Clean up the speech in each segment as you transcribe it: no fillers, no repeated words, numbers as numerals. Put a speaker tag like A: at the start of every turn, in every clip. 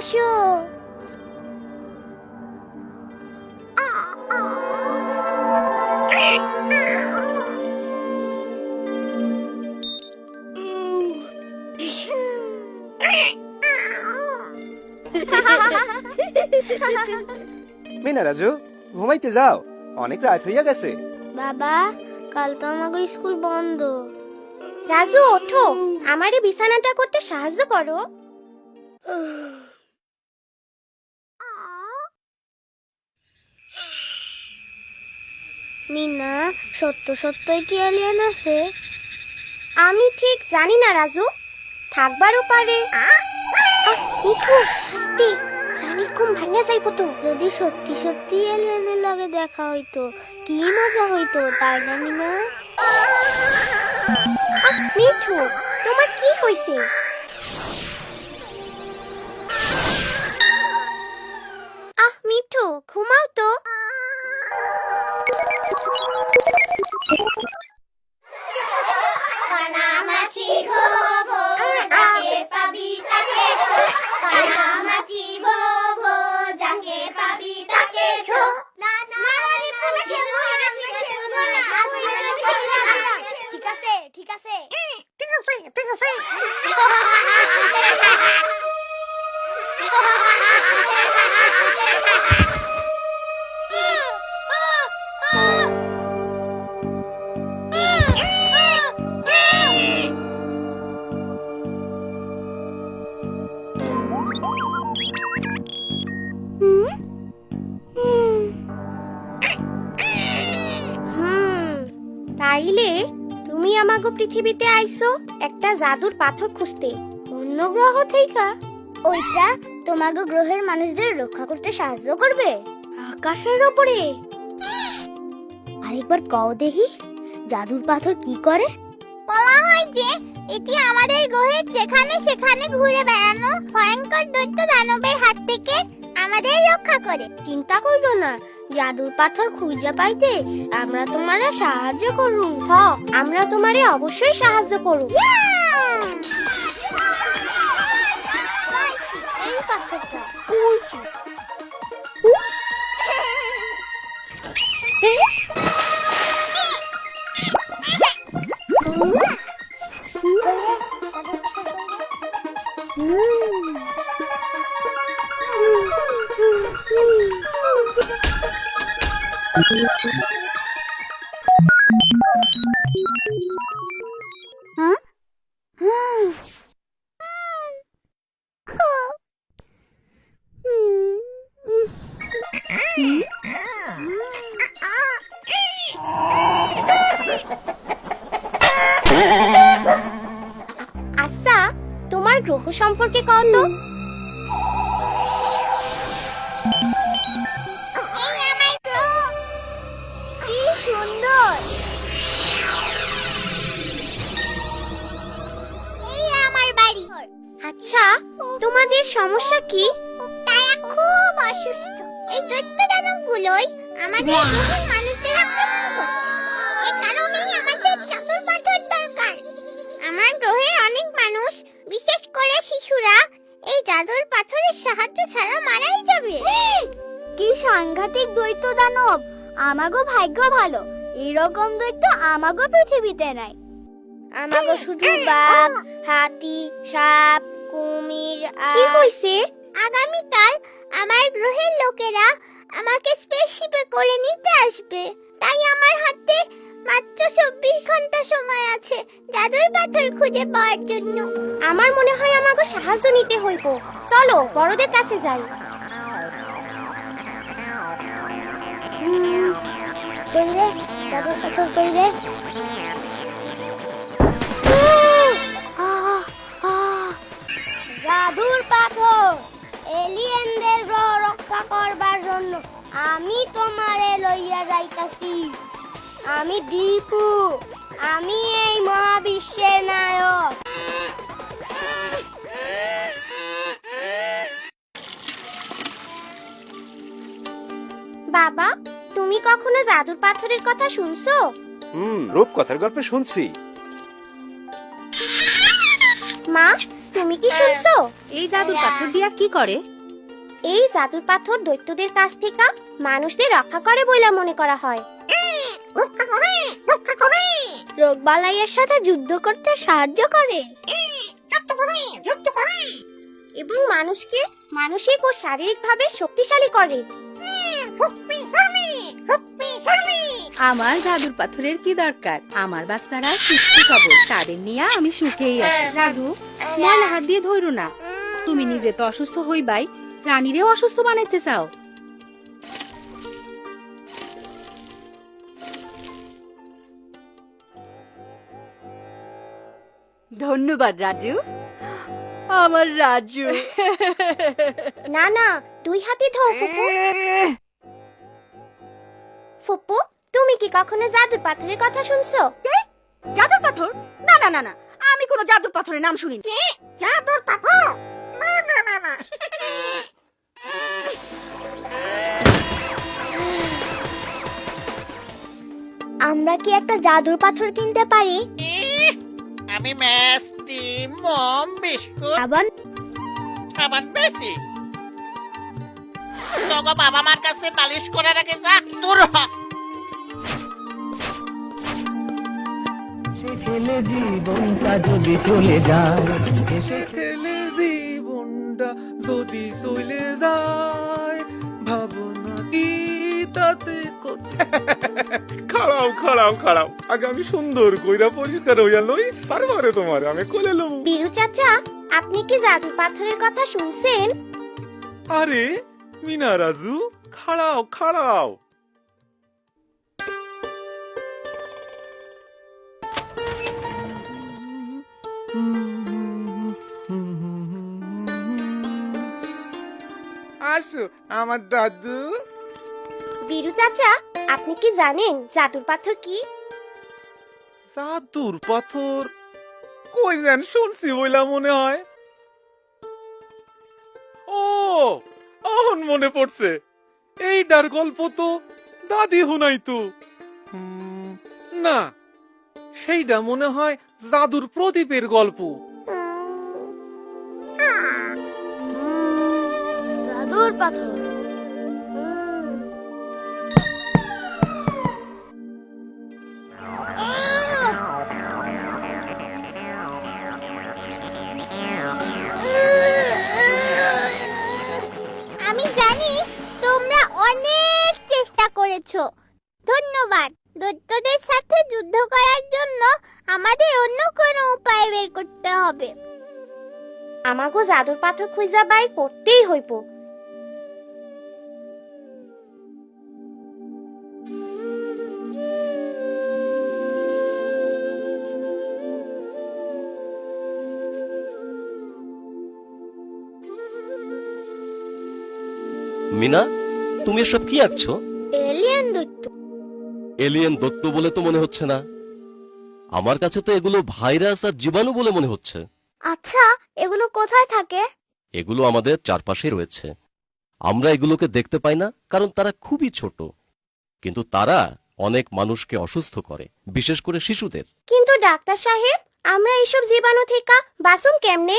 A: এসো।
B: মিনা রাজু, ঘুমাইতে যাও, অনেক রাত হইয়া গেছে।
A: বাবা, কাল তো আমাকে স্কুল বন্ধ।
C: রাজু ওঠো, আমারে বিছানাটা করতে সাহায্য করো।
A: মিনা, সত্য সত্যই কি এলিয়েন আছে?
C: আমি ঠিক জানি না রাজু, থাকবারও পারে। মিঠু, হাসতে রানীর ঘুম ভাঙিয়া যাইব তো।
A: যদি সত্যি সত্যি এলিয়েনের লগে দেখা হইতো কি মজা হইতো, তাই না মিনা?
C: মিঠু, তোমার কি হইছে? মিঠু, ঘুমাও তো।
A: কানামাছি ভো ভো, যাকে পাবি তাকে ছো। কানামাছি ভো ভো, যাকে পাবি তাকে ছো। ঠিক আছে, ঠিক আছে।
C: তাইলে তুমি আমাগো পৃথিবীতে আইছো একটা জাদুর পাথর খুঁজতে।
A: অন্য গ্রহ থেকে? ওইটা তোমাগো গ্রহের মানুষদের রক্ষা করতে সাহায্য করবে। আকাশের উপরে? আরেকবার কও দেখি, জাদুর পাথর কি করে? বলা হয় যে এটি আমাদের গ্রহের যেখানে সেখানে ঘুরে বেড়ানো ভয়ঙ্কর দৈত্য দানবের হাত থেকে আমাদের রক্ষা করে। চিন্তা করো না, জাদুর পাথর খুঁজে পাইতে আমরা তোমারে সাহায্য করুম।
C: আমরা তোমারে অবশ্যই সাহায্য করব।
A: এই পাথরটা
C: আচ্ছা, তোমার গ্রহ সম্পর্কে কও তো।
A: এই আমার গ্রহ, কি সুন্দর। এই আমার বাড়ি।
C: আচ্ছা, তোমাদের সমস্যা কি?
A: তারা খুব অসুস্থ। এই দৈত্য দানবগুলোই আমাদের গ্রহের মানুষদের আক্রমণ করছে। এই কারণেই আমাদের জাদুর পাথর দরকার। আমার গ্রহের অনেক মানুষ, বিশেষ করে শিশুরা, এই জাদুর পাথরের সাহায্য ছাড়া মারাই যাবে। কি সাংঘাতিক দৈত্য দানব! আমাগো ভাগ্য ভালো, এরকম দৈত্য আমাগো পৃথিবীতে নাই। আমাগো শুধু বাঘ, হাতি, সাপ, কুমির
C: কি হইছে?
A: আগামীকাল আমার গ্রহের লোকেরা আমাকে স্পেসশিপে করে নিতে আসবে। তাই আমার হাতে মাত্র 24 ঘন্টা সময় আছে জাদুর পাথর খুঁজে পাওয়ার জন্য।
C: আমার মনে হয় আমাকে সাহায্য নিতে হইব। চলো বড়দের কাছে যাই।
A: কইরে, জাদুর পাথর কইরে। জাদুর পাথর এলিয়েনদের গ্রহ রক্ষা করবার জন্য আমি তোমারে লইয়া যাইতাছি। আমি দীপু, আমি এই মহাবিশ্বের নায়ক।
C: বাবা, তুমি কখনো জাদুর পাথরের কথা শুনছো?
B: রূপকথার গল্পে শুনছি।
C: মা, তুমি কি শুনছো?
D: এই জাদুর পাথর দিয়া কি করে?
C: এই জাদুর পাথর দৈত্যদের কাছ থেকে মানুষদের রক্ষা করে বলে মনে করা হয়।
A: রোগ বালাইয়ের সাথে যুদ্ধ করতে সাহায্য করে।
C: এবং মানুষকে মানসিক ও শারীরিকভাবে শক্তিশালী করে।
D: আমার জাদুর পাথরের কি দরকার? আমার বাচ্চারা সুস্থ খবর, তাদের নিয়ে আমি সুখেই আছি। রাজু, ময়লা হাত দিয়ে ধরো না। তুমি নিজে তো অসুস্থ হইবাই, রানীরেও অসুস্থ বানাইতে চাও।
E: ধন্যবাদ রাজু, আমার রাজু।
C: না না, 2 হাতে ধো ফুপু। ফুপু, তুমি কি কখনো জাদুর পাথরের কথা শুনছো?
E: জাদুর পাথর? না না না না, আমি কোনো জাদুর পাথরের নাম শুনিনি।
A: জাদুর পাথর? না না না না। আমরা কি একটা জাদুর পাথর কিনতে পারি?
F: আমি মিষ্টি মম বিস্কুট
A: আবার
F: সাবান বেশি তোকে বাবা মার কাছে নালিশ করার আগে যা দূর হ।
G: খেলে জীবনটা যদি চলে যায়,
B: খেলে জীবনটা যদি চলে যায়, ভাবনা কি তাতে খাড়াও খাড়াও খাড়াও, আগে আমি সুন্দর কইরা পরিষ্কার হইয়া লই, তারপরে তোমার আমি কোলে লব।
C: বীরু চাচা, আপনি কি জাদুর পাথরের কথা শুনছেন?
B: আরে মিনা রাজু, খাড়াও খাড়াও। আসো আমার দাদু।
C: বীরু চাচা, আপনি কি জানেন জাদুর পাথর কি?
B: জাদুর পাথর কই যেন শুনছি বইলা মনে হয়। ও, এখন মনে পড়ছে, এইটার গল্প তো দাদি হুনাইতো। না, সেইটা মনে হয় জাদুর প্রদীপের গল্প।
C: জাদুর পাথর।
A: আমি জানি তোমরা অনেক চেষ্টা করেছো। ধন্যবাদ। দৈত্যদের সাথে যুদ্ধ করার জন্য আমাদের অন্য কোনো উপায় বের করতে হবে।
C: আমাগো জাদুর পাথর খুঁজা বাই করতেই হইব।
H: মিনা, তুমি এসব কি আঁকছো?
A: এলিয়েন দৈত্য।
H: এলিয়েন দত্ত বলে তো মনে হচ্ছে না, আমার কাছে তো এগুলো ভাইরাস আর জীবাণু বলে মনে হচ্ছে।
A: আচ্ছা, এগুলো কোথায় থাকে?
H: এগুলো আমাদের চারপাশে রয়েছে। আমরা এগুলোকে দেখতে পাই না কারণ তারা খুবই ছোট, কিন্তু তারা অনেক মানুষকে অসুস্থ করে, বিশেষ করে শিশুদের।
C: কিন্তু ডাক্তার সাহেব, আমরা এইসব জীবাণু থেকে বাঁচুম কেমনে?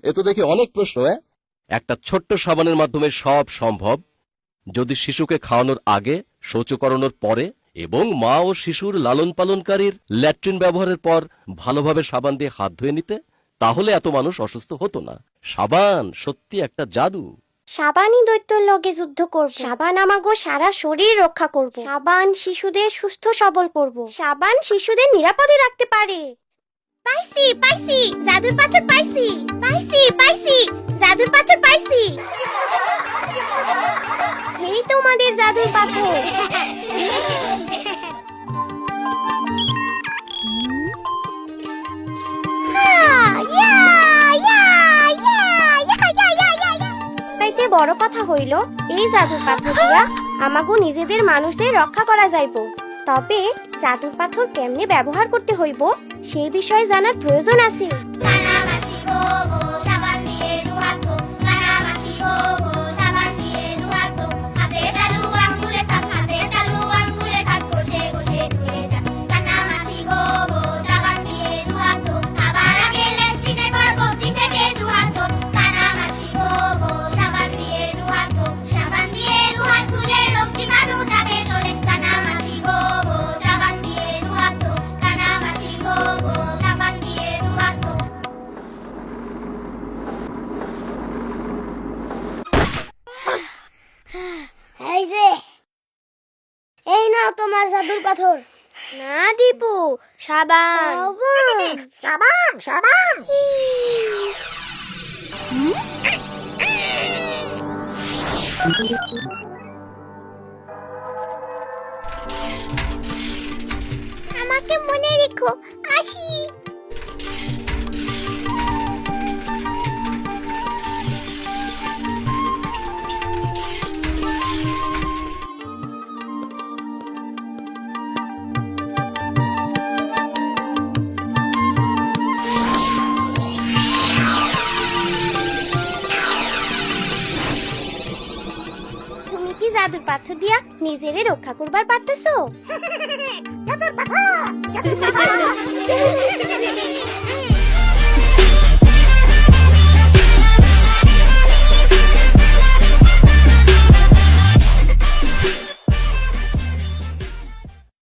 H: এ তো দেখি অনেক প্রশ্ন। একটা ছোট্ট সাবানের মাধ্যমে সব সম্ভব। যদি শিশুকে খাওয়ানোর আগে, শৌচ করানোর পরে এবং মা ও শিশুর লালন পালনকারীর ল্যাট্রিন ব্যবহারের পর ভালোভাবে সাবান দিয়ে হাত ধুয়ে নিতে, তাহলে এত মানুষ অসুস্থ হতো না। সাবান সত্যি একটা জাদু।
C: সাবানই দৈত্যর লগে যুদ্ধ করব। সাবান আমাগো সারা শরীর রক্ষা করব। সাবান শিশুদের সুস্থ সবল করব। সাবান শিশুদের নিরাপদে রাখতে পারে। পাইছি পাইছি, জাদুর পাথর পাইছি। পাইছি পাইছি, জাদুর পাথর পাইছি। এই তোমাদের জাদুর পাথর। তাইতে বড় কথা হইল, এই জাদুর পাথর দিয়া আমাগো নিজেদের মানুষদের রক্ষা করা যাইব। তবে জাদুর পাথর কেমনে ব্যবহার করতে হইব সেই বিষয়ে জানার প্রয়োজন আছে। আমার জাদুর পাথর। না দীপু, সাবান।
A: সাবান সাবান আমাকে মনে রেখো, আসি।
C: তুমি কি জাদুর পাথর দিয়া নিজেরে রক্ষা করবার পারতেছো?
A: জাদুর পাথর